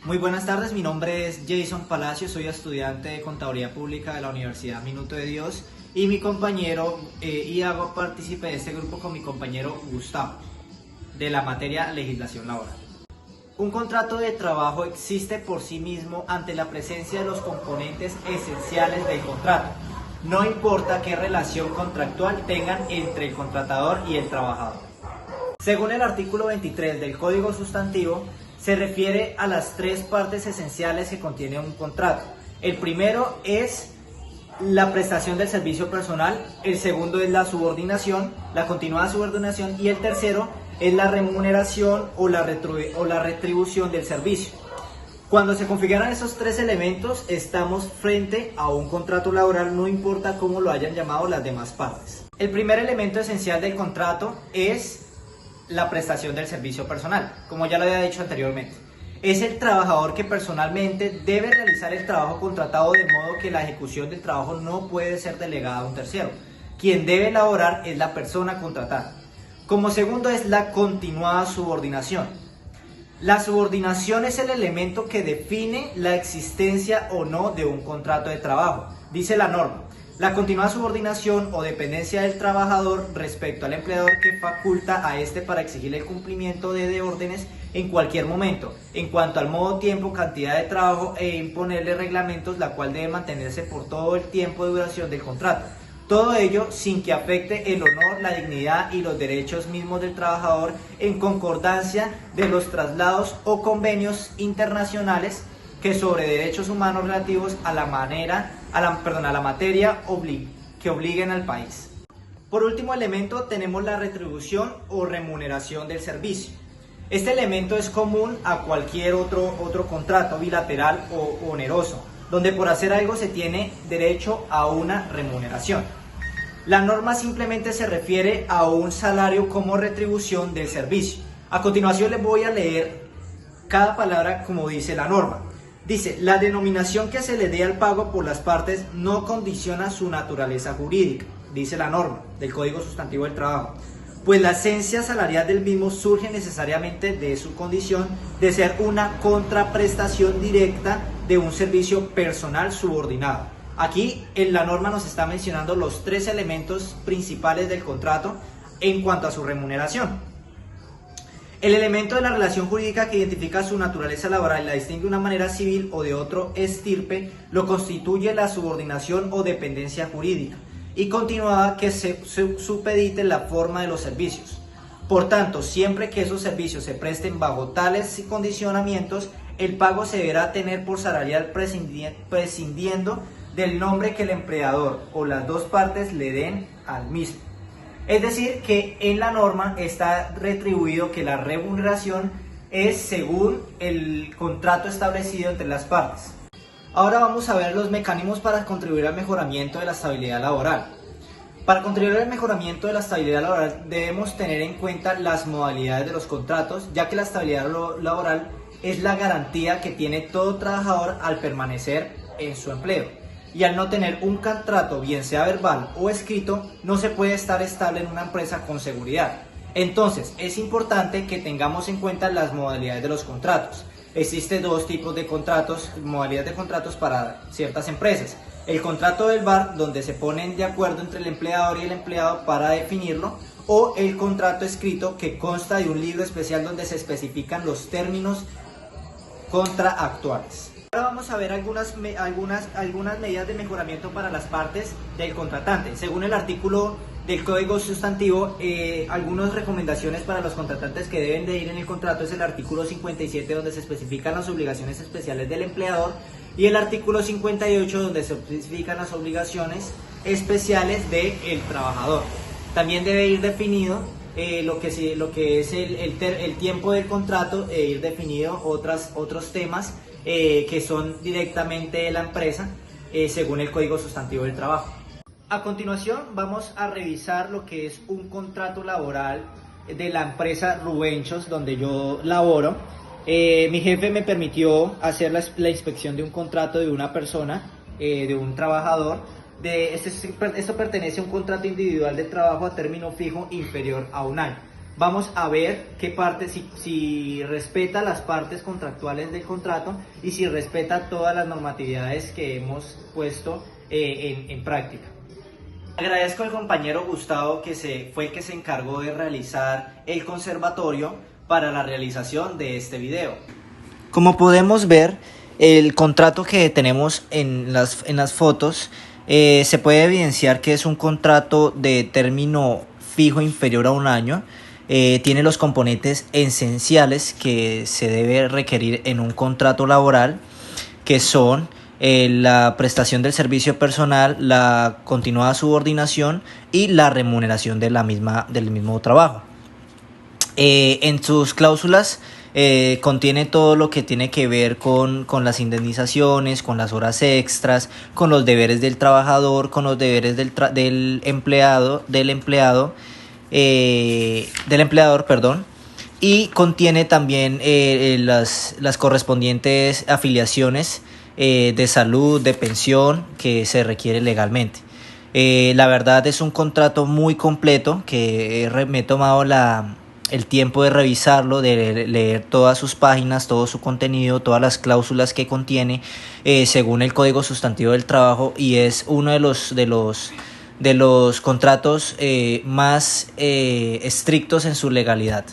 Muy buenas tardes, mi nombre es Jason Palacio, soy estudiante de Contaduría Pública de la Universidad Minuto de Dios y mi compañero, participé de este grupo con mi compañero Gustavo, de la materia Legislación Laboral. Un contrato de trabajo existe por sí mismo ante la presencia de los componentes esenciales del contrato. No importa qué relación contractual tengan entre el contratador y el trabajador. Según el artículo 23 del Código Sustantivo, se refiere a las tres partes esenciales que contiene un contrato. El primero es la prestación del servicio personal, el segundo es la subordinación, la continuada subordinación, y el tercero es la remuneración o la retribución del servicio. Cuando se configuran esos tres elementos, estamos frente a un contrato laboral, no importa cómo lo hayan llamado las demás partes. El primer elemento esencial del contrato es la prestación del servicio personal, como ya lo había dicho anteriormente. Es el trabajador que personalmente debe realizar el trabajo contratado, de modo que la ejecución del trabajo no puede ser delegada a un tercero. Quien debe elaborar es la persona contratada. Como segundo es la continuada subordinación. La subordinación es el elemento que define la existencia o no de un contrato de trabajo. Dice la norma: la continuada subordinación o dependencia del trabajador respecto al empleador que faculta a este para exigirle el cumplimiento de órdenes en cualquier momento, en cuanto al modo, tiempo, cantidad de trabajo, e imponerle reglamentos, la cual debe mantenerse por todo el tiempo de duración del contrato. Todo ello sin que afecte el honor, la dignidad y los derechos mismos del trabajador, en concordancia de los traslados o convenios internacionales que sobre derechos humanos relativos a la materia que obliguen al país. Por último elemento tenemos la retribución o remuneración del servicio. Este elemento es común a cualquier otro contrato bilateral o oneroso, donde por hacer algo se tiene derecho a una remuneración. La norma simplemente se refiere a un salario como retribución del servicio. A continuación les voy a leer cada palabra como dice la norma. Dice: la denominación que se le dé al pago por las partes no condiciona su naturaleza jurídica, dice la norma del Código Sustantivo del Trabajo, pues la esencia salarial del mismo surge necesariamente de su condición de ser una contraprestación directa de un servicio personal subordinado. Aquí en la norma nos está mencionando los tres elementos principales del contrato en cuanto a su remuneración. El elemento de la relación jurídica que identifica su naturaleza laboral y la distingue de una manera civil o de otro estirpe lo constituye la subordinación o dependencia jurídica y continuada que se supedite la forma de los servicios. Por tanto, siempre que esos servicios se presten bajo tales condicionamientos, el pago se deberá tener por salarial prescindiendo del nombre que el empleador o las dos partes le den al mismo. Es decir, que en la norma está retribuido que la remuneración es según el contrato establecido entre las partes. Ahora vamos a ver los mecanismos para contribuir al mejoramiento de la estabilidad laboral. Para contribuir al mejoramiento de la estabilidad laboral debemos tener en cuenta las modalidades de los contratos, ya que la estabilidad laboral es la garantía que tiene todo trabajador al permanecer en su empleo. Y al no tener un contrato, bien sea verbal o escrito, no se puede estar estable en una empresa con seguridad. Entonces, es importante que tengamos en cuenta las modalidades de los contratos. Existen dos tipos de contratos, modalidades de contratos para ciertas empresas. El contrato verbal, donde se ponen de acuerdo entre el empleador y el empleado para definirlo, o el contrato escrito, que consta de un libro especial donde se especifican los términos contractuales. Ahora vamos a ver algunas medidas de mejoramiento para las partes del contratante. Según el artículo del Código Sustantivo, algunas recomendaciones para los contratantes que deben de ir en el contrato es el artículo 57, donde se especifican las obligaciones especiales del empleador, y el artículo 58, donde se especifican las obligaciones especiales del trabajador. También debe ir definido lo que es el tiempo del contrato, e ir definido otros temas que son directamente de la empresa, según el Código Sustantivo del Trabajo. A continuación vamos a revisar lo que es un contrato laboral de la empresa Rubenchos, donde yo laboro. Mi jefe me permitió hacer la inspección de un contrato de una persona, de un trabajador. Esto pertenece a un contrato individual de trabajo a término fijo inferior a un año. vamos a ver qué parte, si respeta las partes contractuales del contrato y si respeta todas las normatividades que hemos puesto en práctica. Agradezco al compañero Gustavo fue el que se encargó de realizar el conservatorio para la realización de este video. Como podemos ver, el contrato que tenemos en las fotos se puede evidenciar que es un contrato de término fijo inferior a un año. Tiene los componentes esenciales que se debe requerir en un contrato laboral, que son la prestación del servicio personal, la continuada subordinación y la remuneración del mismo trabajo. En sus cláusulas contiene todo lo que tiene que ver con las indemnizaciones, con las horas extras, con los deberes del trabajador, con los deberes del empleador, perdón, y contiene también las correspondientes afiliaciones de salud, de pensión que se requiere legalmente. La verdad es un contrato muy completo que me he tomado el tiempo de revisarlo, de leer todas sus páginas, todo su contenido, todas las cláusulas que contiene según el Código Sustantivo del Trabajo, y es uno de los contratos más estrictos en su legalidad.